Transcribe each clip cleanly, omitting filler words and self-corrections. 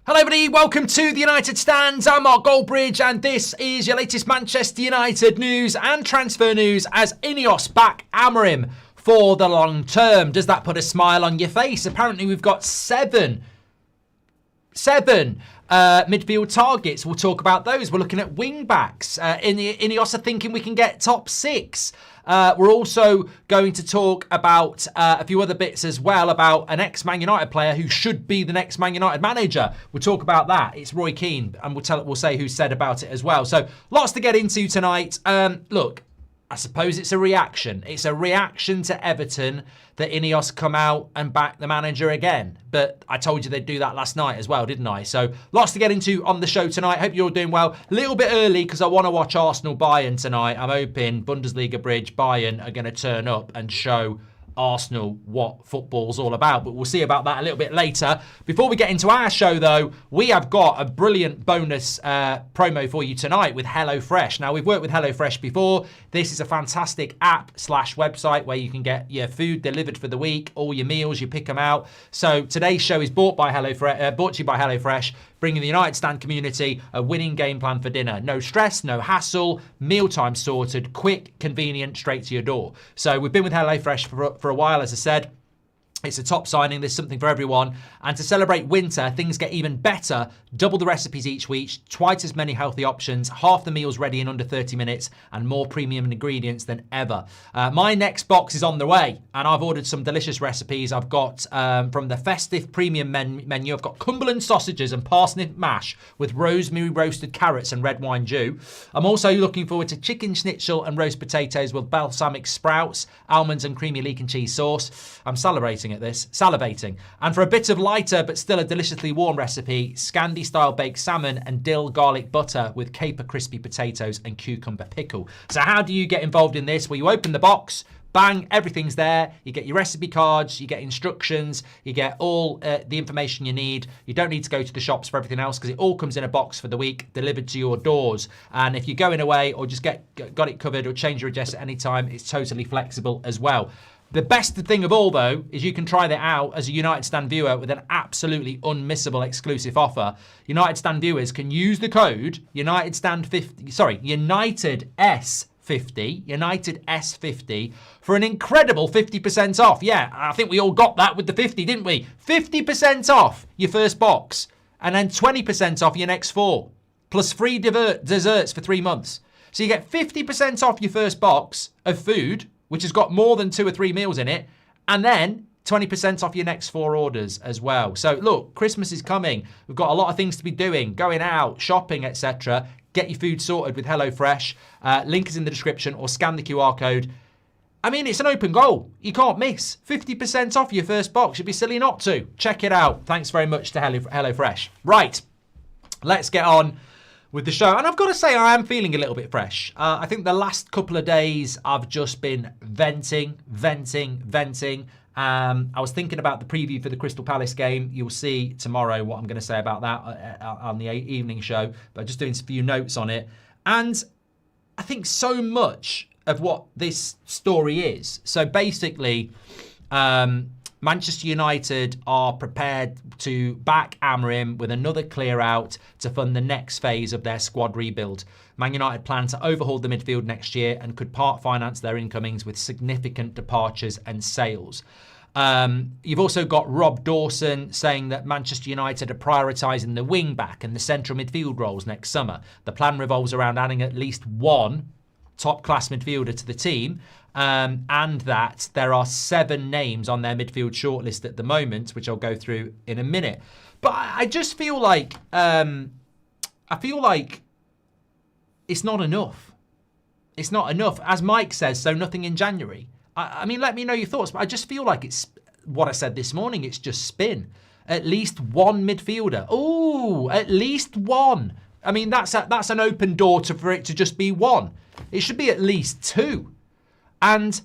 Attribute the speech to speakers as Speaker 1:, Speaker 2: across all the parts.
Speaker 1: Hello everybody, welcome to the United Stands. I'm Mark Goldbridge and this is your latest Manchester United news and transfer news as INEOS back Amorim for the long term. Does that put a smile on your face? Apparently we've got seven midfield targets. We'll talk about those. We're looking at wing backs. INEOS are thinking we can get top six. We're also going to talk about a few other bits as well about an ex-Man United player who should be the next Man United manager. We'll talk about that. It's Roy Keane, and we'll say who said about it as well. So lots to get into tonight. Look, I suppose it's a reaction. It's a reaction to Everton that INEOS come out and back the manager again. But I told you they'd do that last night as well, didn't I? So lots to get into on the show tonight. Hope you're all doing well. A little bit early because I want to watch Arsenal Bayern tonight. I'm hoping Bundesliga bridge Bayern are going to turn up and show Arsenal what football's all about, but we'll see about that a little bit later. Before we get into our show though, we have got a brilliant bonus promo for you tonight with HelloFresh. Now we've worked with HelloFresh before. This is a fantastic app/website where you can get your food delivered for the week, all your meals, you pick them out. So today's show is brought to you by HelloFresh, bringing the United Stand community a winning game plan for dinner. No stress, no hassle, mealtime sorted, quick, convenient, straight to your door. So we've been with HelloFresh for a while, as I said. It's a top signing. There's something for everyone. And to celebrate winter, things get even better. Double the recipes each week, twice as many healthy options, half the meals ready in under 30 minutes, and more premium ingredients than ever. My next box is on the way, and I've ordered some delicious recipes. I've got from the festive premium menu, I've got Cumberland sausages and parsnip mash with rosemary roasted carrots and red wine dew. I'm also looking forward to chicken schnitzel and roast potatoes with balsamic sprouts, almonds and creamy leek and cheese sauce. I'm salivating at this. And for a bit of lighter but still a deliciously warm recipe, Scandi style baked salmon and dill garlic butter with caper crispy potatoes and cucumber pickle. So how do you get involved in this? Well, you open the box, bang, everything's there. You get your recipe cards, you get instructions, you get all the information you need. You don't need to go to the shops for everything else because it all comes in a box for the week, delivered to your doors. And if you're going away or just got it covered or change your address at any time, it's totally flexible as well. The best thing of all, though, is you can try that out as a United Stand viewer with an absolutely unmissable exclusive offer. United Stand viewers can use the code United S50 for an incredible 50% off. Yeah, I think we all got that with the 50, didn't we? 50% off your first box and then 20% off your next 4, plus free desserts for 3 months. So you get 50% off your first box of food, which has got more than 2 or 3 meals in it, and then 20% off your next 4 orders as well. So look, Christmas is coming. We've got a lot of things to be doing, going out, shopping, etc. Get your food sorted with HelloFresh. Link is in the description or scan the QR code. I mean, it's an open goal. You can't miss. 50% off your first box. You'd be silly not to. Check it out. Thanks very much to HelloFresh. Right, let's get on with the show. And I've got to say, I am feeling a little bit fresh. I think the last couple of days, I've just been venting. I was thinking about the preview for the Crystal Palace game. You'll see tomorrow what I'm going to say about that on the evening show. But just doing a few notes on it. And I think so much of what this story is. So basically, Manchester United are prepared to back Amorim with another clear out to fund the next phase of their squad rebuild. Man United plan to overhaul the midfield next year and could part finance their incomings with significant departures and sales. You've also got Rob Dawson saying that Manchester United are prioritising the wing back and the central midfield roles next summer. The plan revolves around adding at least one top-class midfielder to the team, and that there are 7 names on their midfield shortlist at the moment, which I'll go through in a minute. But I just feel like it's not enough. It's not enough. As Mike says, so nothing in January. I mean, let me know your thoughts, but I just feel like it's what I said this morning. It's just spin. At least one midfielder. Ooh, at least one. I mean, that's an open door for it to just be one. It should be at least 2. And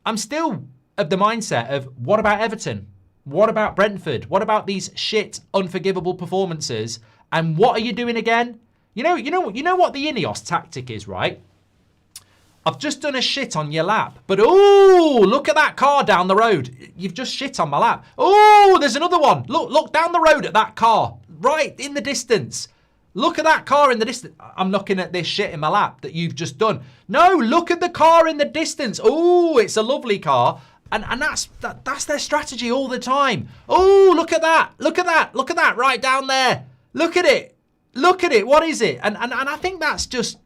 Speaker 1: I'm still of the mindset of, what about Everton? What about Brentford? What about these shit, unforgivable performances? And what are you doing again? You know what the INEOS tactic is, right? I've just done a shit on your lap. But, oh, look at that car down the road. You've just shit on my lap. Oh, there's another one. Look down the road at that car. right in the distance. Look at that car in the distance. I'm looking at this shit in my lap that you've just done. No, look at the car in the distance. Oh, it's a lovely car. And that's their strategy all the time. Oh, look at that. Look at that. Look at that right down there. Look at it. Look at it. What is it? And I think that's just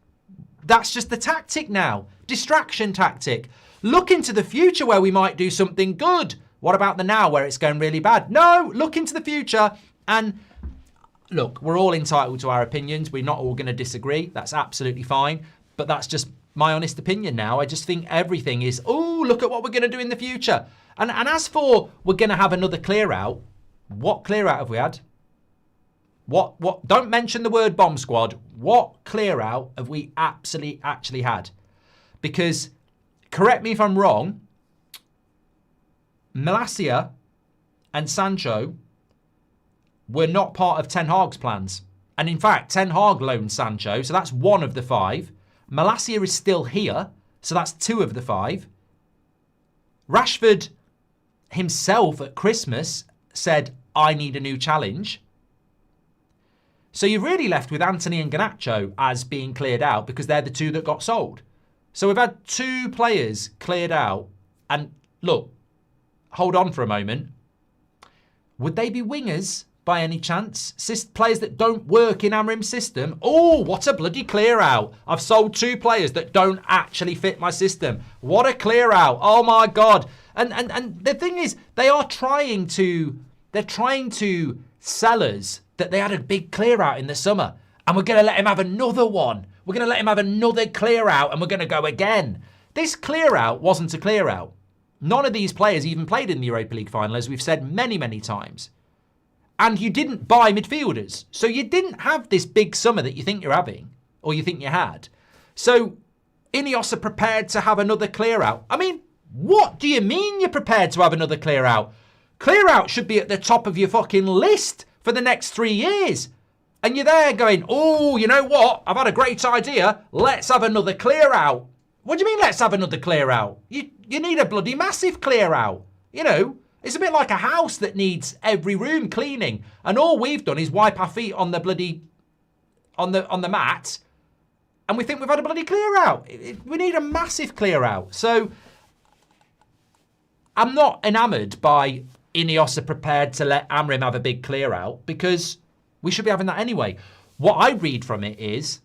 Speaker 1: the tactic now. Distraction tactic. Look into the future where we might do something good. What about the now where it's going really bad? No, look into the future. And look, we're all entitled to our opinions. We're not all going to disagree. That's absolutely fine. But that's just my honest opinion now. I just think everything is, oh, look at what we're going to do in the future. And as for we're going to have another clear out, what clear out have we had? What? Don't mention the word bomb squad. What clear out have we actually had? Because, correct me if I'm wrong, Malacia and Sancho were not part of Ten Hag's plans. And in fact, Ten Hag loaned Sancho, so that's 1 of the 5. Malacia is still here, so that's 2 of the 5. Rashford himself at Christmas said, I need a new challenge. So you're really left with Anthony and Garnacho as being cleared out because they're the 2 that got sold. So we've had 2 players cleared out. And look, hold on for a moment. Would they be wingers by any chance? Players that don't work in Amorim's system? Oh, what a bloody clear out. I've sold 2 players that don't actually fit my system. What a clear out. Oh my God. And the thing is, they're trying to sell us that they had a big clear out in the summer and we're going to let him have another one. We're going to let him have another clear out and we're going to go again. This clear out wasn't a clear out. None of these players even played in the Europa League final, as we've said many, many times. And you didn't buy midfielders. So you didn't have this big summer that you think you're having, or you think you had. So INEOS are prepared to have another clear out. I mean, what do you mean you're prepared to have another clear out? Clear out should be at the top of your fucking list for the next 3 years. And you're there going, oh, you know what? I've had a great idea. Let's have another clear out. What do you mean, let's have another clear out? You need a bloody massive clear out. You know, it's a bit like a house that needs every room cleaning. And all we've done is wipe our feet on the bloody, on the mat. And we think we've had a bloody clear out. We need a massive clear out. So I'm not enamoured by INEOS are prepared to let Amorim have a big clear out because we should be having that anyway. What I read from it is,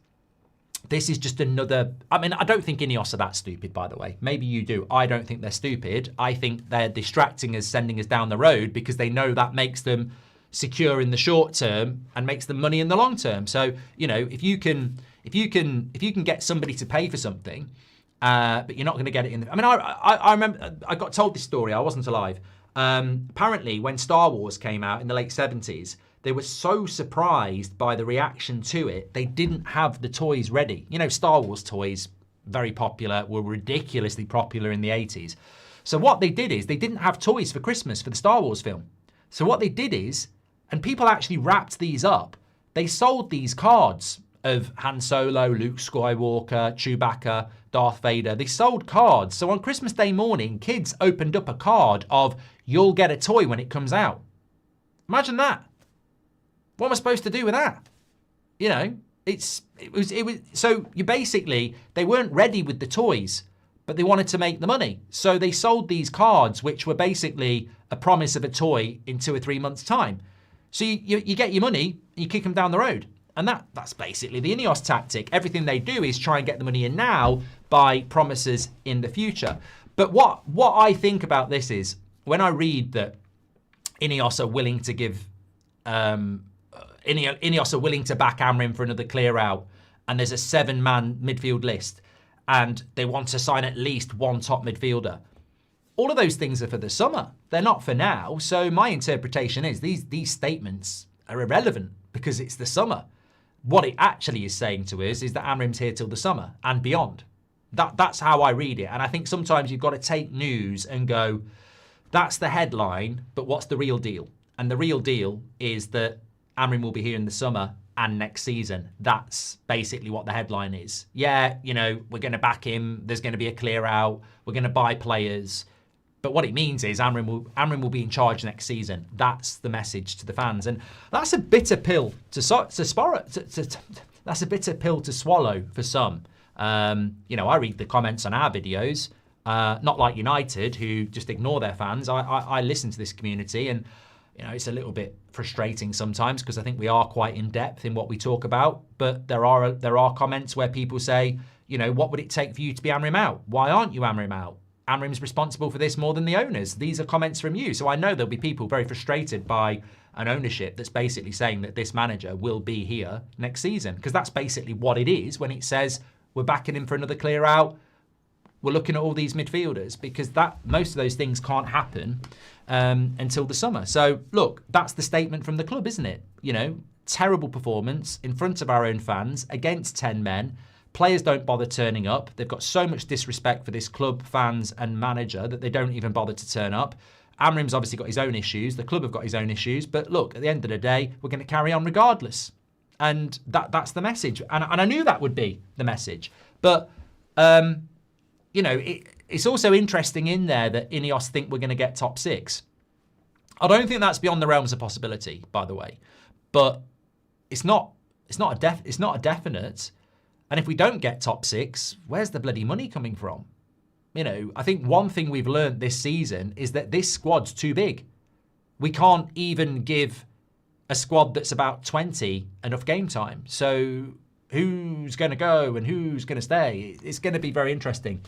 Speaker 1: this is just another... I mean, I don't think INEOS are that stupid, by the way. Maybe you do. I don't think they're stupid. I think they're distracting us, sending us down the road because they know that makes them secure in the short term and makes them money in the long term. So, you know, if you can get somebody to pay for something, but you're not going to get it in... I mean, I remember... I got told this story. I wasn't alive. Apparently, when Star Wars came out in the late 70s, they were so surprised by the reaction to it, they didn't have the toys ready. You know, Star Wars toys, very popular, were ridiculously popular in the 80s. So what they did is, they didn't have toys for Christmas for the Star Wars film. So what they did is, and people actually wrapped these up, they sold these cards of Han Solo, Luke Skywalker, Chewbacca, Darth Vader. They sold cards. So on Christmas Day morning, kids opened up a card of, you'll get a toy when it comes out. Imagine that. What am I supposed to do with that? You know, it was. So you basically, they weren't ready with the toys, but they wanted to make the money. So they sold these cards, which were basically a promise of a toy in 2 or 3 months' time. So you get your money, and you kick them down the road. And that's basically the INEOS tactic. Everything they do is try and get the money in now by promises in the future. But what I think about this is, when I read that INEOS are willing to give... INEOS are willing to back Amorim for another clear out, and there's a 7-man midfield list, and they want to sign at least 1 top midfielder. All of those things are for the summer. They're not for now. So my interpretation is these statements are irrelevant because it's the summer. What it actually is saying to us is that Amorim's here till the summer and beyond. That's how I read it. And I think sometimes you've got to take news and go, that's the headline, but what's the real deal? And the real deal is that Amorim will be here in the summer and next season. That's basically what the headline is. Yeah, you know, we're going to back him. There's going to be a clear out. We're going to buy players. But what it means is Amorim will be in charge next season. That's the message to the fans, and that's a bitter pill that's a bitter pill to swallow for some. I read the comments on our videos, not like United who just ignore their fans. I listen to this community, and it's a little bit frustrating sometimes because I think we are quite in depth in what we talk about. But there are comments where people say, what would it take for you to be Amorim out? Why aren't you Amorim out? Amorim's responsible for this more than the owners. These are comments from you. So I know there'll be people very frustrated by an ownership that's basically saying that this manager will be here next season, because that's basically what it is when it says we're backing him for another clear out. We're looking at all these midfielders, because most of those things can't happen until the summer. So look, that's the statement from the club, isn't it? Terrible performance in front of our own fans against 10 men. Players don't bother turning up. They've got so much disrespect for this club, fans and manager that they don't even bother to turn up. Amorim's obviously got his own issues. The club have got his own issues. But look, at the end of the day, we're going to carry on regardless. And that's the message. And I knew that would be the message. But, it's also interesting in there that INEOS think we're going to get top 6. I don't think that's beyond the realms of possibility, by the way. But it's not a definite. And if we don't get top 6, where's the bloody money coming from? I think one thing we've learned this season is that this squad's too big. We can't even give a squad that's about 20 enough game time. So who's going to go and who's going to stay? It's going to be very interesting.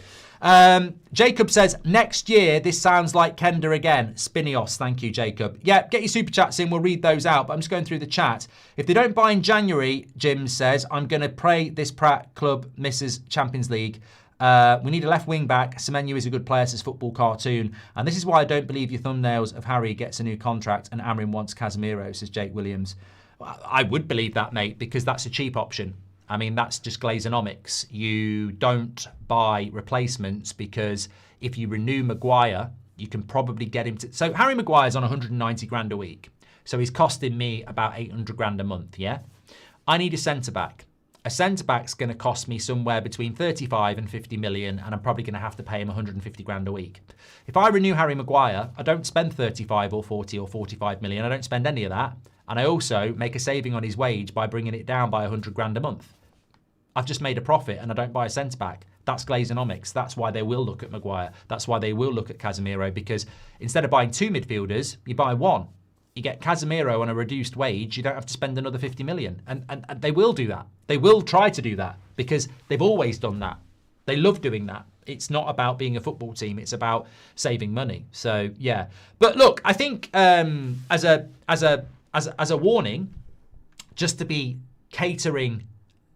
Speaker 1: Jacob says, next year, this sounds like Kenda again. Spinios. Thank you, Jacob. Yeah, get your super chats in. We'll read those out. But I'm just going through the chat. If they don't buy in January, Jim says, I'm going to pray this Pratt club misses Champions League. We need a left wing back. Semenyo is a good player, says Football Cartoon. And this is why I don't believe your thumbnails of Harry gets a new contract and Amorim wants Casemiro, says Jake Williams. I would believe that, mate, because that's a cheap option. I mean, that's just Glazonomics. You don't buy replacements because if you renew Maguire, you can probably get him to... So Harry Maguire's on 190 grand a week. So he's costing me about 800 grand a month, yeah? I need a centre-back. A centre-back's going to cost me somewhere between 35 and 50 million, and I'm probably going to have to pay him 150 grand a week. If I renew Harry Maguire, I don't spend 35 or 40 or 45 million. I don't spend any of that. And I also make a saving on his wage by bringing it down by 100 grand a month. I've just made a profit and I don't buy a centre-back. That's Glazonomics. That's why they will look at Maguire. That's why they will look at Casemiro, because instead of buying 2 midfielders, you buy 1. You get Casemiro on a reduced wage, you don't have to spend another 50 million. And they will do that. They will try to do that because they've always done that. They love doing that. It's not about being a football team. It's about saving money. So, yeah. But look, I think as a warning, just to be catering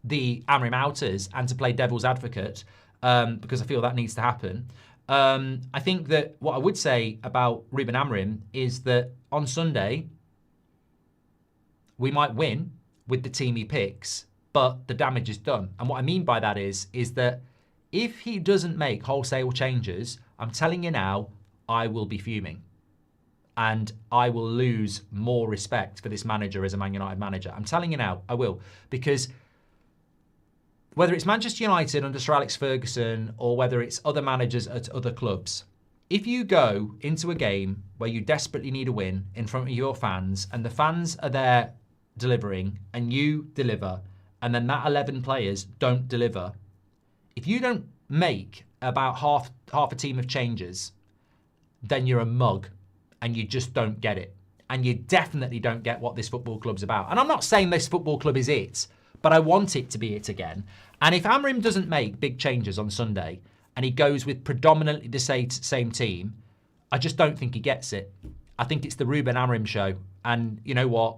Speaker 1: the Amorim outers and to play devil's advocate, because I feel that needs to happen. I think that what I would say about Ruben Amorim is that on Sunday, we might win with the team he picks, but the damage is done. And what I mean by that is that if he doesn't make wholesale changes, I'm telling you now, I will be fuming. And I will lose more respect for this manager as a Man United manager. I'm telling you now, I will. Because whether it's Manchester United under Sir Alex Ferguson or whether it's other managers at other clubs, if you go into a game where you desperately need a win in front of your fans and the fans are there delivering and you deliver and then that 11 players don't deliver, if you don't make about half a team of changes, then you're a mug and you just don't get it. And you definitely don't get what this football club's about. And I'm not saying this football club is it, but I want it to be it again. And if Amorim doesn't make big changes on Sunday and he goes with predominantly the same team, I just don't think he gets it. I think it's the Ruben Amorim show. And you know what?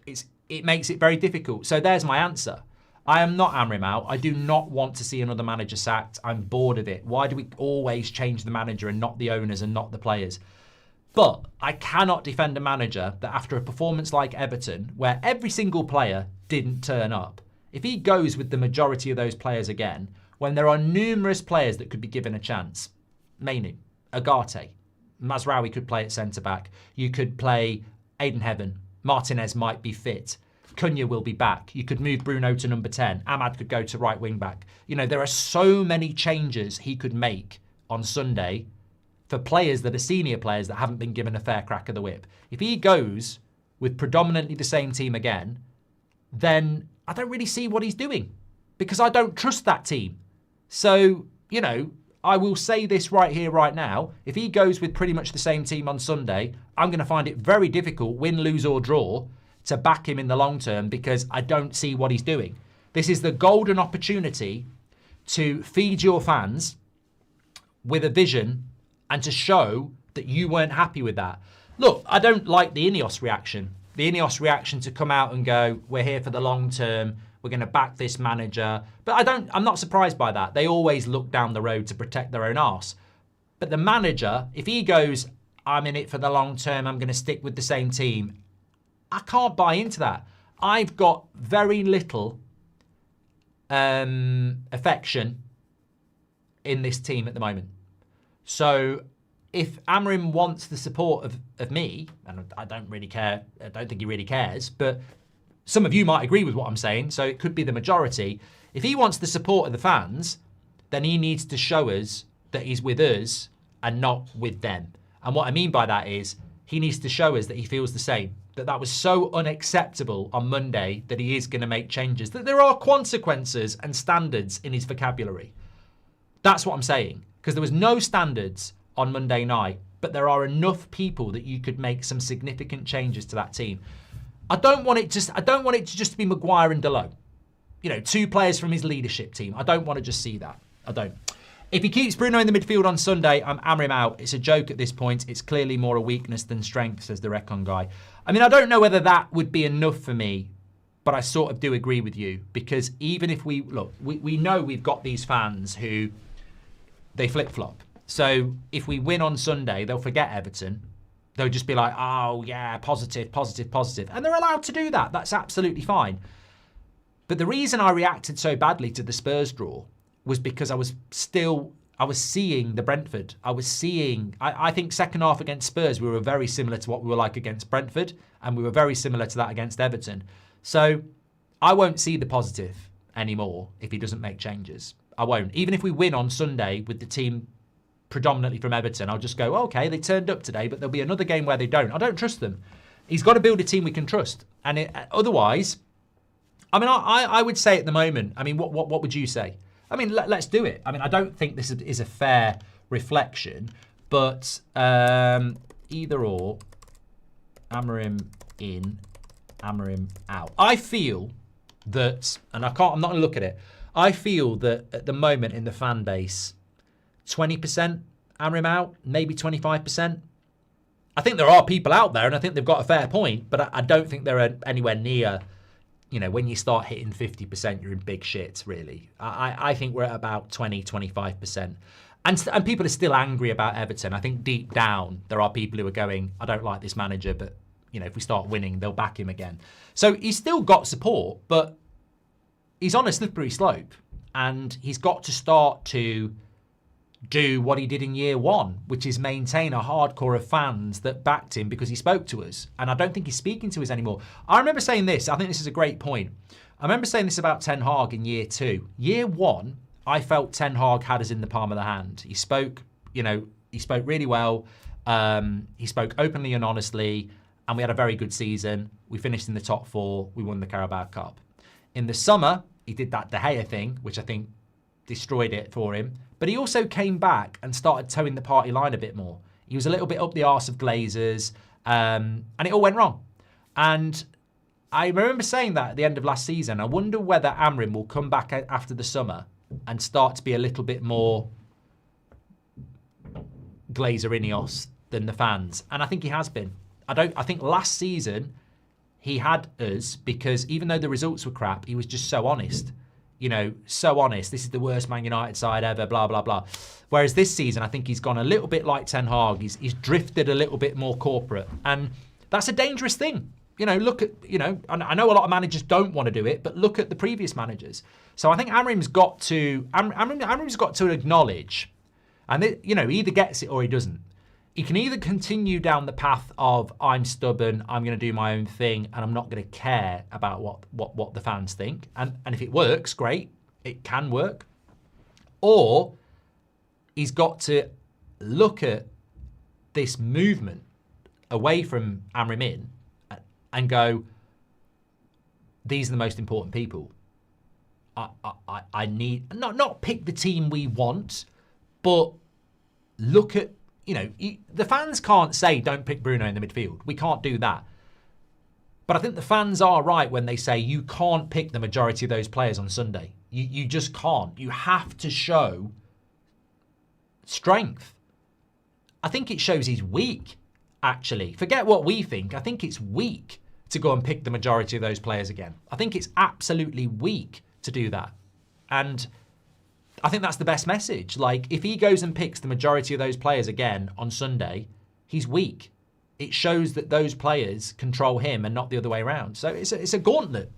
Speaker 1: It makes it very difficult. So there's my answer. I am not Amorim out. I do not want to see another manager sacked. I'm bored of it. Why do we always change the manager and not the owners and not the players? But I cannot defend a manager that after a performance like Everton, where every single player didn't turn up, if he goes with the majority of those players again, when there are numerous players that could be given a chance, Mainu, Agate, Mazraoui could play at centre-back, you could play Aiden Heaven, Martinez might be fit, Cunha will be back, you could move Bruno to number 10, Ahmad could go to right wing-back. You know, there are so many changes he could make on Sunday for players that are senior players that haven't been given a fair crack of the whip. If he goes with predominantly the same team again, then I don't really see what he's doing because I don't trust that team. So, you know, I will say this right here, right now. If he goes with pretty much the same team on Sunday, I'm going to find it very difficult, win, lose or draw, to back him in the long term because I don't see what he's doing. This is the golden opportunity to feed your fans with a vision and to show that you weren't happy with that. Look, I don't like the INEOS reaction. The INEOS reaction to come out and go, we're here for the long term, we're going to back this manager. But I'm not surprised by that. They always look down the road to protect their own arse. But the manager, if he goes, I'm in it for the long term, I'm going to stick with the same team, I can't buy into that. I've got very little affection in this team at the moment. So if Amorim wants the support of me, and I don't really care, I don't think he really cares, but some of you might agree with what I'm saying, so it could be the majority. If he wants the support of the fans, then he needs to show us that he's with us and not with them. And what I mean by that is he needs to show us that he feels the same, that was so unacceptable on Monday that he is going to make changes, that there are consequences and standards in his vocabulary. That's what I'm saying, because there was no standards on Monday night, but there are enough people that you could make some significant changes to that team. I don't want it to just be Maguire and Delo. You know, 2 players from his leadership team. I don't want to just see that. I don't. If he keeps Bruno in the midfield on Sunday, I'm Amorim out. It's a joke at this point. It's clearly more a weakness than strength, says the Recon guy. I mean, I don't know whether that would be enough for me, but I sort of do agree with you, because even if we know we've got these fans who they flip-flop. So if we win on Sunday, they'll forget Everton. They'll just be like, oh yeah, positive, positive, positive. And they're allowed to do that. That's absolutely fine. But the reason I reacted so badly to the Spurs draw was because I was seeing the Brentford. I think second half against Spurs, we were very similar to what we were like against Brentford, and we were very similar to that against Everton. So I won't see the positive anymore if he doesn't make changes. I won't. Even if we win on Sunday with the team predominantly from Everton, I'll just go, okay, they turned up today, but there'll be another game where they don't. I don't trust them. He's got to build a team we can trust. And otherwise, I mean, I would say at the moment, I mean, what would you say? I mean, let's do it. I mean, I don't think this is a fair reflection, but either or, Amorim in, Amorim out. I feel that, and I'm not going to look at it, I feel that at the moment in the fan base, 20% Amorim out, maybe 25%. I think there are people out there, and I think they've got a fair point, but I don't think they're anywhere near. You know, when you start hitting 50%, you're in big shit, really. I think we're at about 20, 25%. And people are still angry about Everton. I think deep down, there are people who are going, I don't like this manager, but, you know, if we start winning, they'll back him again. So he's still got support, but he's on a slippery slope. And he's got to start to do what he did in year one, which is maintain a hardcore of fans that backed him because he spoke to us. And I don't think he's speaking to us anymore. I remember saying this. I think this is a great point. I remember saying this about Ten Hag in year 2. Year 1, I felt Ten Hag had us in the palm of the hand. He spoke, you know, he spoke really well. He spoke openly and honestly, and we had a very good season. We finished in the top 4. We won the Carabao Cup. In the summer, he did that De Gea thing, which I think destroyed it for him. But he also came back and started towing the party line a bit more. He was a little bit up the arse of Glazers, and it all went wrong. And I remember saying that at the end of last season. I wonder whether Amorim will come back after the summer and start to be a little bit more Glazer INEOS than the fans. And I think he has been. I think last season he had us because even though the results were crap, he was just so honest. You know, so honest. This is the worst Man United side ever, blah, blah, blah. Whereas this season, I think he's gone a little bit like Ten Hag. He's drifted a little bit more corporate. And that's a dangerous thing. You know, look at, you know, I know a lot of managers don't want to do it, but look at the previous managers. So I think Amorim's got to acknowledge, and you know, he either gets it or he doesn't. He can either continue down the path of I'm stubborn, I'm going to do my own thing, and I'm not going to care about what the fans think. And if it works, great, it can work. Or he's got to look at this movement away from Amorim in and go, these are the most important people. I need, not pick the team we want, but look at, the fans can't say don't pick Bruno in the midfield. We can't do that. But I think the fans are right when they say you can't pick the majority of those players on Sunday. You just can't. You have to show strength. I think it shows he's weak, actually. Forget what we think. I think it's weak to go and pick the majority of those players again. I think it's absolutely weak to do that. And I think that's the best message. Like, if he goes and picks the majority of those players again on Sunday, he's weak. It shows that those players control him and not the other way around. So it's a gauntlet,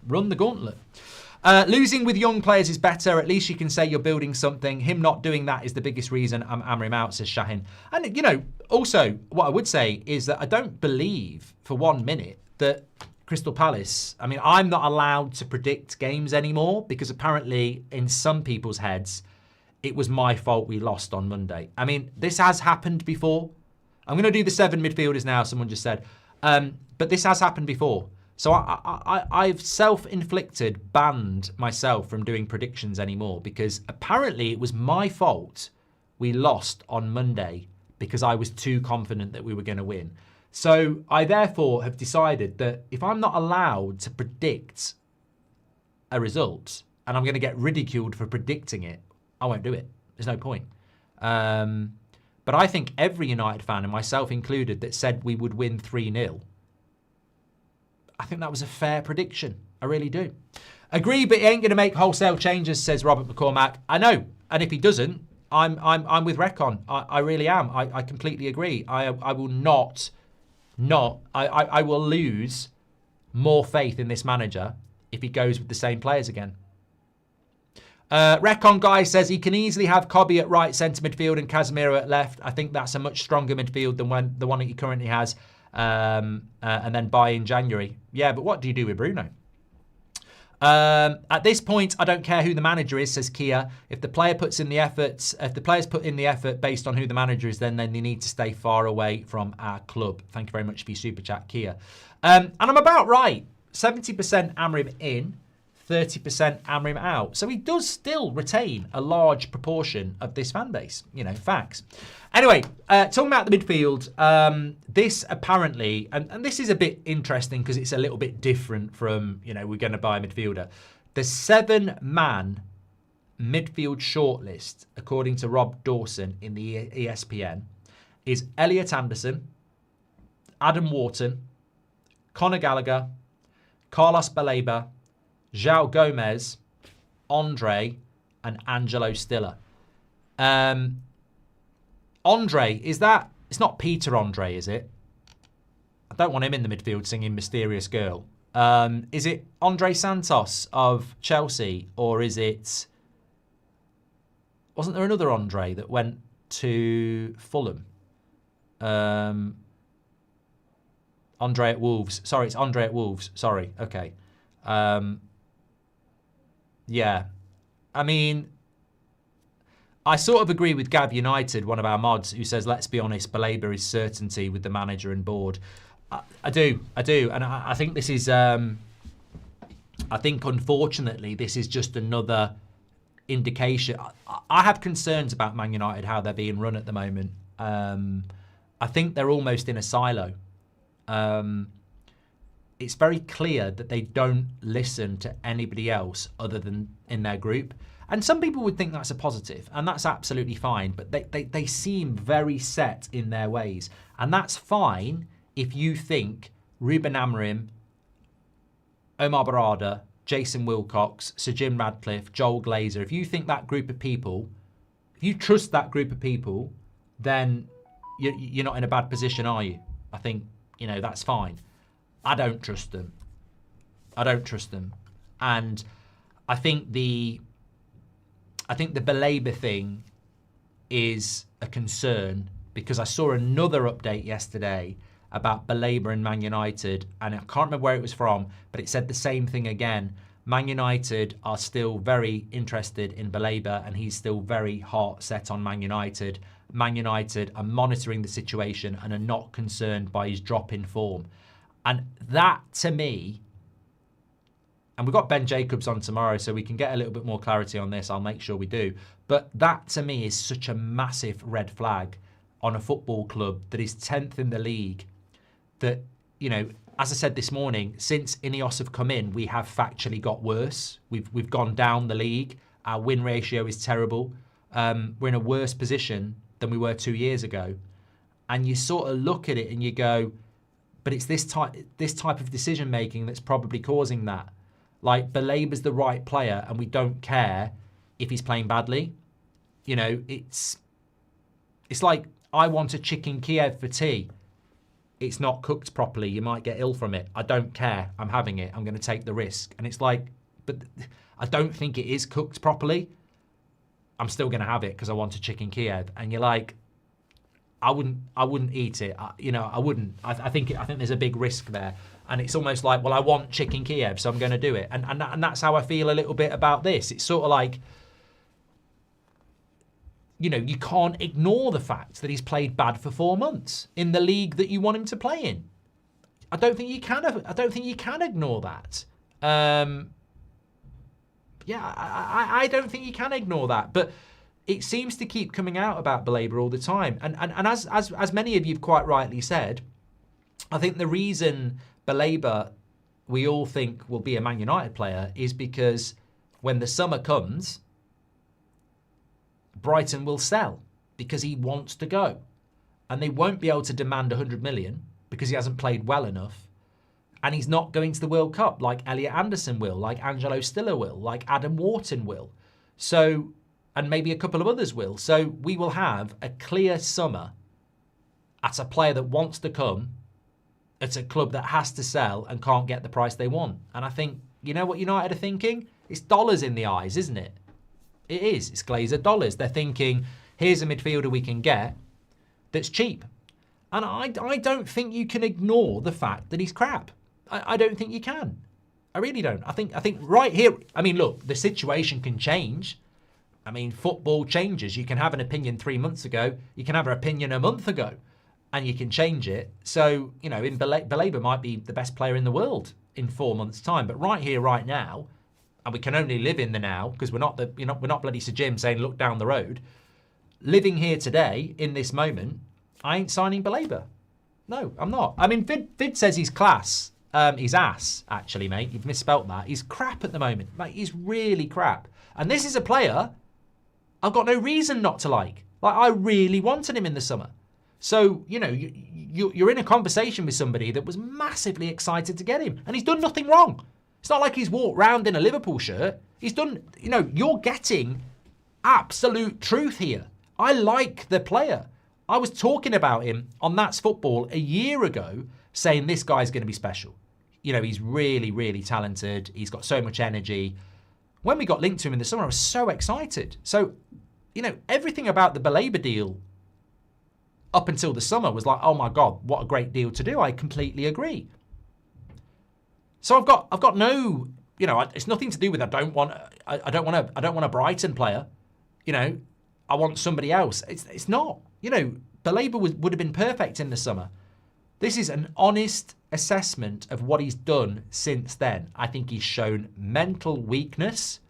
Speaker 1: run the gauntlet. Losing with young players is better. At least you can say you're building something. Him not doing that is the biggest reason I'm Amorim out, says Shahin. And, also what I would say is that I don't believe for 1 minute that Crystal Palace, I'm not allowed to predict games anymore because apparently in some people's heads, it was my fault we lost on Monday. This has happened before. I'm going to do the 7 midfielders now, someone just said. But this has happened before. So I've self-inflicted, banned myself from doing predictions anymore because apparently it was my fault we lost on Monday because I was too confident that we were going to win. So I therefore have decided that if I'm not allowed to predict a result and I'm going to get ridiculed for predicting it, I won't do it. There's no point. But I think every United fan, and myself included, that said we would win 3-0, I think that was a fair prediction. I really do. Agree, but he ain't going to make wholesale changes, says Robert McCormack. I know. And if he doesn't, I'm with Recon. I really am. I completely agree. I will not, I will lose more faith in this manager if he goes with the same players again. Recon Guy says he can easily have Cobby at right centre midfield and Casemiro at left. I think that's a much stronger midfield than the one that he currently has. And then buy in January. Yeah, but what do you do with Bruno? At this point, I don't care who the manager is, says Kia. If the player puts in the effort, if the players put in the effort based on who the manager is, then they need to stay far away from our club. Thank you very much for your super chat, Kia. And I'm about right. 70% Amorim in, 30% Amorim out. So he does still retain a large proportion of this fan base. Facts. Anyway, talking about the midfield, this apparently, and this is a bit interesting because it's a little bit different from, we're going to buy a midfielder. The 7-man midfield shortlist, according to Rob Dawson in the ESPN, is Elliot Anderson, Adam Wharton, Conor Gallagher, Carlos Baleba, João Gomez, Andre, and Angelo Stiller. Andre, it's not Peter Andre, is it? I don't want him in the midfield singing Mysterious Girl. Is it Andre Santos of Chelsea, or is it... Wasn't there another Andre that went to Fulham? Andre at Wolves. Sorry, it's Andre at Wolves. Sorry, okay. Yeah. I sort of agree with Gav United, one of our mods, who says, let's be honest, Baleba is certainty with the manager and board. I do. And I think this is, I think, unfortunately, this is just another indication. I have concerns about Man United, how they're being run at the moment. I think they're almost in a silo. It's very clear that they don't listen to anybody else other than in their group. And some people would think that's a positive, and that's absolutely fine, but they seem very set in their ways. And that's fine if you think Ruben Amorim, Omar Barada, Jason Wilcox, Sir Jim Radcliffe, Joel Glazer, if you think that group of people, if you trust that group of people, then you're not in a bad position, are you? I think, that's fine. I don't trust them. And I think the Baleba thing is a concern because I saw another update yesterday about Baleba and Man United, and I can't remember where it was from, but it said the same thing again. Man United are still very interested in Baleba, and he's still very heart set on Man United. Man United are monitoring the situation and are not concerned by his drop in form. And that, to me, and we've got Ben Jacobs on tomorrow, so we can get a little bit more clarity on this. I'll make sure we do. But that, to me, is such a massive red flag on a football club that is 10th in the league. That, you know, as I said this morning, since INEOS have come in, we have factually got worse. We've gone down the league. Our win ratio is terrible. We're in a worse position than we were 2 years ago. And you sort of look at it and you go, but it's this type of decision making that's probably causing that. Like, Baleba's the right player and we don't care if he's playing badly. You know, it's like, I want a chicken Kiev for tea. It's not cooked properly. You might get ill from it. I don't care. I'm having it. I'm going to take the risk. And it's like, but I don't think it is cooked properly. I'm still going to have it because I want a chicken Kiev. And you're like, I wouldn't eat it. I wouldn't. I think there's a big risk there. And it's almost like, well, I want chicken Kiev, so I'm going to do it. And that's how I feel a little bit about this. It's sort of like, you know, you can't ignore the fact that he's played bad for 4 months in the league that you want him to play in. I don't think you can ignore that. I don't think you can ignore that. But it seems to keep coming out about Baleba all the time. And as many of you have quite rightly said, I think the reason Baleba, we all think, will be a Man United player is because when the summer comes, Brighton will sell because he wants to go. And they won't be able to demand 100 million because he hasn't played well enough. And he's not going to the World Cup like Elliot Anderson will, like Angelo Stiller will, like Adam Wharton will. So, and maybe a couple of others will. So we will have a clear summer at a player that wants to come, at a club that has to sell and can't get the price they want. And I think, you know what United are thinking? It's dollars in the eyes, isn't it? It is. It's Glazer dollars. They're thinking, here's a midfielder we can get that's cheap. And I don't think you can ignore the fact that he's crap. I don't think you can. I really don't. I think right here, I mean, look, the situation can change. I mean, football changes. You can have an opinion 3 months ago. You can have an opinion a month ago. And you can change it. So, you know, Baleba might be the best player in the world in 4 months' time. But right here, right now, and we can only live in the now because we're not bloody Sir Jim saying look down the road. Living here today in this moment, I ain't signing Baleba. No, I'm not. I mean, Vid says he's class. He's ass, actually, mate. You've misspelt that. He's crap at the moment. Mate, he's really crap. And this is a player I've got no reason not to like. Like, I really wanted him in the summer. So, you know, you're in a conversation with somebody that was massively excited to get him. And he's done nothing wrong. It's not like he's walked round in a Liverpool shirt. He's done, you know, you're getting absolute truth here. I like the player. I was talking about him on That's Football a year ago, saying this guy's going to be special. You know, he's really, really talented. He's got so much energy. When we got linked to him in the summer, I was so excited. So, you know, everything about the Baleba deal up until the summer was like, oh my God, what a great deal to do. I completely agree. So I've got no, you know, it's nothing to do with I don't want a Brighton player. You know, I want somebody else. It's not. You know, Baleba would have been perfect in the summer. This is an honest assessment of what he's done since then. I think he's shown mental weakness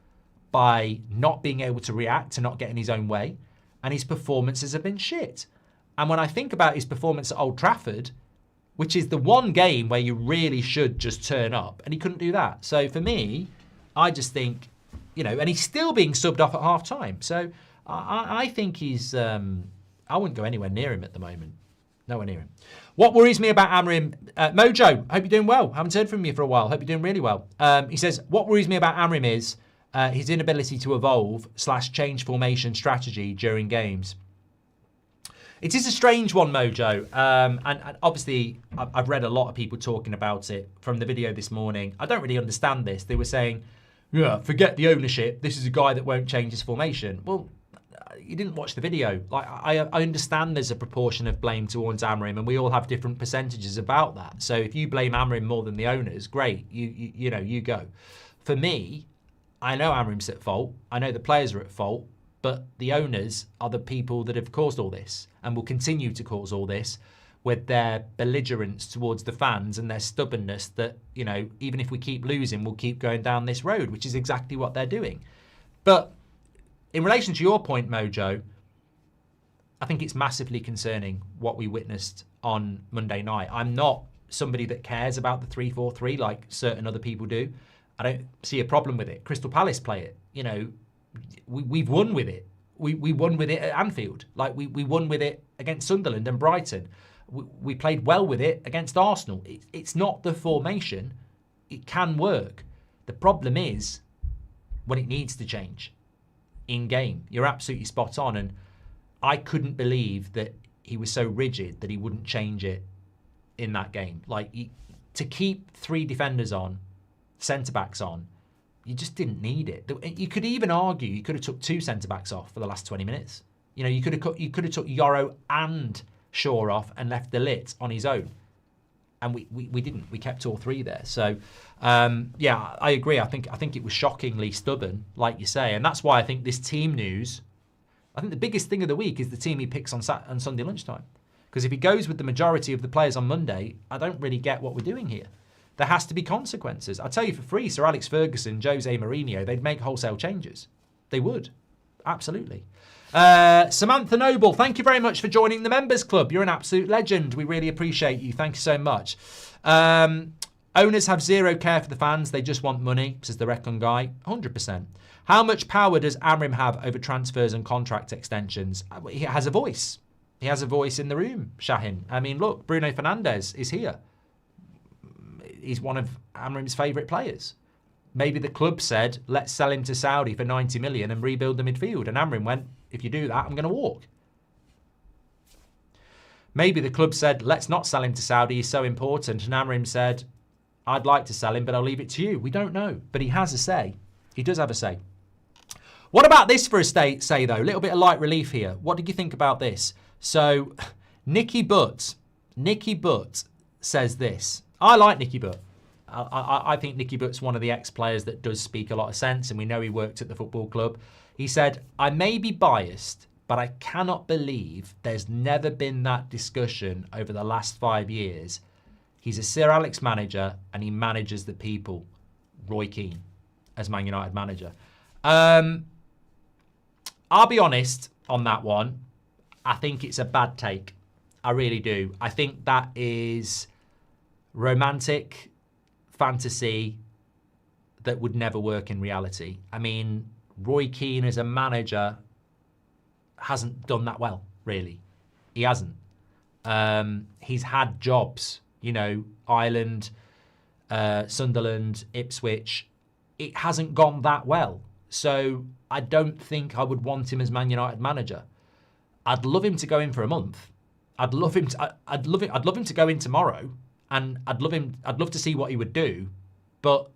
Speaker 1: by not being able to react, to not getting his own way, and his performances have been shit. And when I think about his performance at Old Trafford, which is the one game where you really should just turn up, and he couldn't do that. So for me, I just think, you know, and he's still being subbed off at half time. So I think he's, I wouldn't go anywhere near him at the moment. Nowhere near him. What worries me about Amorim, Mojo, hope you're doing well. Haven't heard from you for a while. Hope you're doing really well. He says, what worries me about Amorim is his inability to evolve / change formation strategy during games. It is a strange one, Mojo. And obviously, I've read a lot of people talking about it from the video this morning. I don't really understand this. They were saying, yeah, forget the ownership. This is a guy that won't change his formation. Well, you didn't watch the video. Like, I understand there's a proportion of blame towards Amorim, and we all have different percentages about that. So if you blame Amorim more than the owners, great. You know, you go. For me, I know Amorim's at fault. I know the players are at fault. But the owners are the people that have caused all this and will continue to cause all this with their belligerence towards the fans and their stubbornness that, you know, even if we keep losing, we'll keep going down this road, which is exactly what they're doing. But in relation to your point, Mojo, I think it's massively concerning what we witnessed on Monday night. I'm not somebody that cares about the 3-4-3 like certain other people do. I don't see a problem with it. Crystal Palace play it. You know, we've won with it. We won with it at Anfield. Like we won with it against Sunderland and Brighton. We played well with it against Arsenal. It's not the formation. It can work. The problem is when it needs to change in game. You're absolutely spot on. And I couldn't believe that he was so rigid that he wouldn't change it in that game. Like to keep 3 defenders on, centre-backs on, you just didn't need it. You could even argue you could have took 2 centre-backs off for the last 20 minutes. You know, you could have took Yoro and Shaw off and left the Lit on his own. And we didn't. We kept all 3 there. So, yeah, I agree. I think it was shockingly stubborn, like you say. And that's why I think this team news, I think the biggest thing of the week is the team he picks on Sunday lunchtime. Because if he goes with the majority of the players on Monday, I don't really get what we're doing here. There has to be consequences. I'll tell you for free, Sir Alex Ferguson, Jose Mourinho, they'd make wholesale changes. They would. Absolutely. Samantha Noble, thank you very much for joining the Members Club. You're an absolute legend. We really appreciate you. Thank you so much. Owners have zero care for the fans. They just want money, says the Recon guy. 100%. How much power does Amorim have over transfers and contract extensions? He has a voice. He has a voice in the room, Shahin. I mean, look, Bruno Fernandes is here. He's one of Amorim's favourite players. Maybe the club said, let's sell him to Saudi for 90 million and rebuild the midfield. And Amorim went, if you do that, I'm going to walk. Maybe the club said, let's not sell him to Saudi. He's so important. And Amorim said, I'd like to sell him, but I'll leave it to you. We don't know. But he has a say. He does have a say. What about this for a say, though? A little bit of light relief here. What did you think about this? So, Nicky Butt says this. I like Nicky Butt. I think Nicky Butt's one of the ex-players that does speak a lot of sense, and we know he worked at the football club. He said, I may be biased, but I cannot believe there's never been that discussion over the last 5 years. He's a Sir Alex manager, and he manages the people. Roy Keane, as Man United manager. I'll be honest on that one. I think it's a bad take. I really do. I think that is romantic fantasy that would never work in reality. I mean, Roy Keane as a manager hasn't done that well, really. He hasn't. He's had jobs, you know, Ireland, Sunderland, Ipswich. It hasn't gone that well. So I don't think I would want him as Man United manager. I'd love him to go in for a month. I'd love him to go in tomorrow. And I'd love to see what he would do, but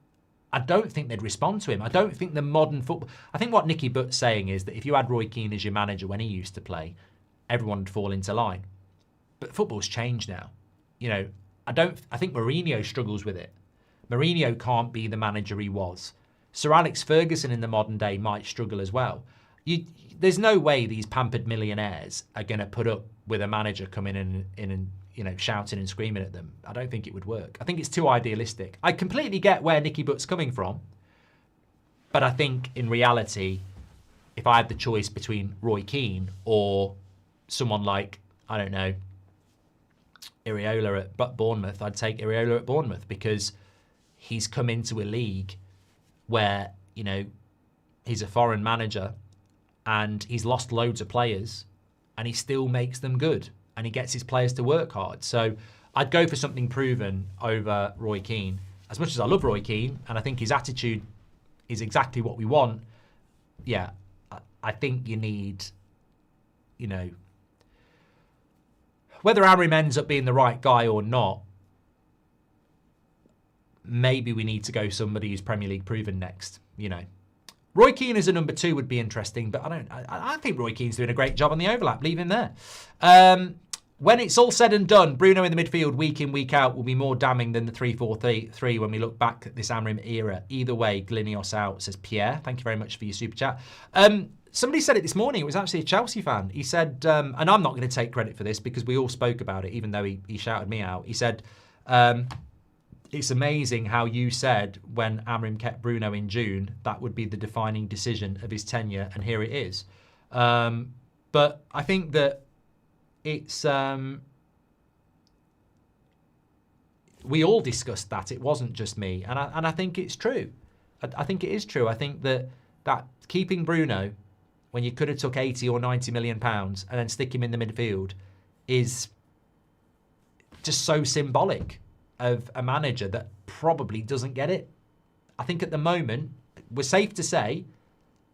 Speaker 1: I don't think they'd respond to him. I don't think the modern football. I think what Nicky Butt's saying is that if you had Roy Keane as your manager when he used to play, everyone would fall into line. But football's changed now. You know, I think Mourinho struggles with it. Mourinho can't be the manager he was. Sir Alex Ferguson in the modern day might struggle as well. There's no way these pampered millionaires are going to put up with a manager coming in and you know, shouting and screaming at them. I don't think it would work. I think it's too idealistic. I completely get where Nicky Butt's coming from, but I think in reality, if I had the choice between Roy Keane or someone like, I don't know, Iriola at Bournemouth, I'd take Iriola at Bournemouth because he's come into a league where, you know, he's a foreign manager and he's lost loads of players and he still makes them good. And he gets his players to work hard. So I'd go for something proven over Roy Keane. As much as I love Roy Keane, and I think his attitude is exactly what we want, yeah, I think you need, you know, whether Amorim ends up being the right guy or not, maybe we need to go somebody who's Premier League proven next, you know. Roy Keane as a number 2 would be interesting, but I think Roy Keane's doing a great job on the overlap. Leave him there. When it's all said and done, Bruno in the midfield week in, week out will be more damning than the 3-4-3 when we look back at this Amorim era. Either way, Glinios out, says Pierre. Thank you very much for your super chat. Somebody said it this morning. It was actually a Chelsea fan. He said, and I'm not going to take credit for this because we all spoke about it, even though he shouted me out. He said, it's amazing how you said when Amorim kept Bruno in June, that would be the defining decision of his tenure, and here it is. But I think that it's... we all discussed that. It wasn't just me. And I think it's true. I think it is true. I think that keeping Bruno, when you could have took 80 or 90 million pounds and then stick him in the midfield, is just so symbolic of a manager that probably doesn't get it. I think at the moment, we're safe to say,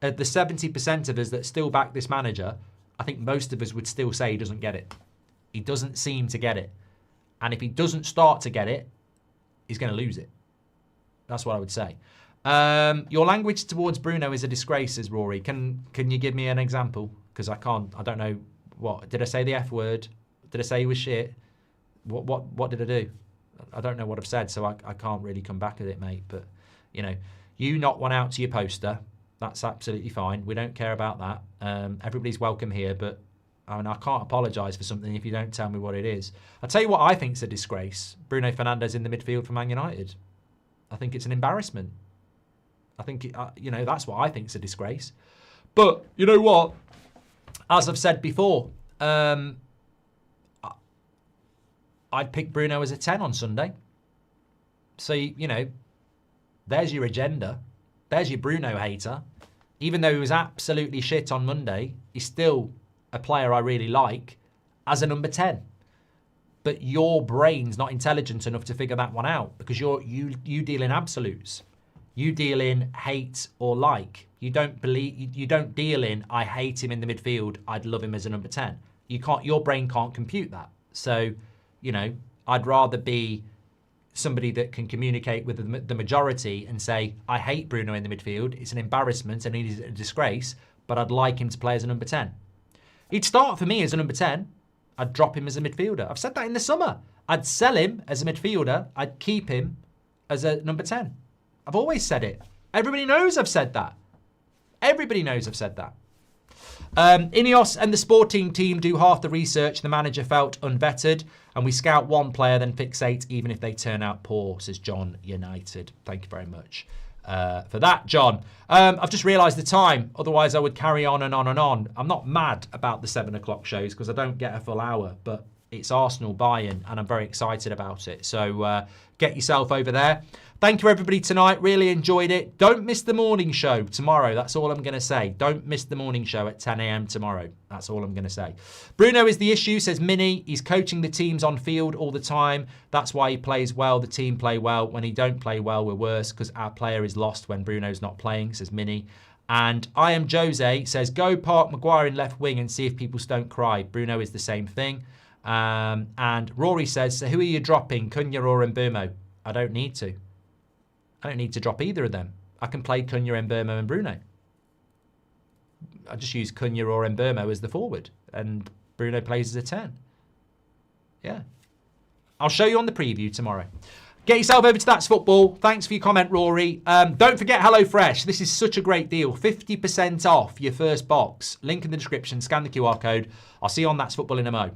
Speaker 1: of the 70% of us that still back this manager, I think most of us would still say he doesn't get it. He doesn't seem to get it. And if he doesn't start to get it, he's going to lose it. That's what I would say. Your language towards Bruno is a disgrace, says Rory. Can you give me an example? Because I don't know what. Did I say the F word? Did I say he was shit? What did I do? I don't know what I've said, so I can't really come back at it, mate. But, you knock one out to your poster. That's absolutely fine. We don't care about that. Everybody's welcome here, but I can't apologise for something if you don't tell me what it is. I'll tell you what I think's a disgrace. Bruno Fernandes in the midfield for Man United. I think it's an embarrassment. I think, that's what I think's a disgrace. But, you know what? As I've said before, I'd pick Bruno as a 10 on Sunday. So, there's your agenda. There's your Bruno hater. Even though he was absolutely shit on Monday, he's still a player I really like as a number 10. But your brain's not intelligent enough to figure that one out because you deal in absolutes. You deal in hate or like. You don't deal in I hate him in the midfield, I'd love him as a number 10. Your brain can't compute that. So, I'd rather be somebody that can communicate with the majority and say, I hate Bruno in the midfield, it's an embarrassment and he's a disgrace, but I'd like him to play as a number 10. He'd start for me as a number 10. I'd drop him as a midfielder. I've said that in the summer. I'd sell him as a midfielder. I'd keep him as a number 10. I've always said it. Everybody knows I've said that. Everybody knows I've said that. INEOS and the sporting team do half the research. The manager felt unvetted. And we scout one player, then fixate even if they turn out poor, says John United. Thank you very much for that, John. I've just realised the time. Otherwise, I would carry on and on and on. I'm not mad about the 7 o'clock shows because I don't get a full hour. But it's Arsenal buy-in and I'm very excited about it. So get yourself over there. Thank you, everybody, tonight. Really enjoyed it. Don't miss the morning show tomorrow. That's all I'm going to say. Don't miss the morning show at 10 a.m. tomorrow. That's all I'm going to say. Bruno is the issue, says Minnie. He's coaching the teams on field all the time. That's why he plays well. The team play well. When he don't play well, we're worse because our player is lost when Bruno's not playing, says Minnie. And I am Jose, says, go park Maguire in left wing and see if people don't cry. Bruno is the same thing. And Rory says, so who are you dropping, Cunha or Mbeumo? I don't need to. I don't need to drop either of them. I can play Cunha, Mbeumo and Bruno. I just use Cunha or Mbeumo as the forward and Bruno plays as a 10. Yeah. I'll show you on the preview tomorrow. Get yourself over to That's Football. Thanks for your comment, Rory. Don't forget HelloFresh. This is such a great deal. 50% off your first box. Link in the description. Scan the QR code. I'll see you on That's Football in a mo.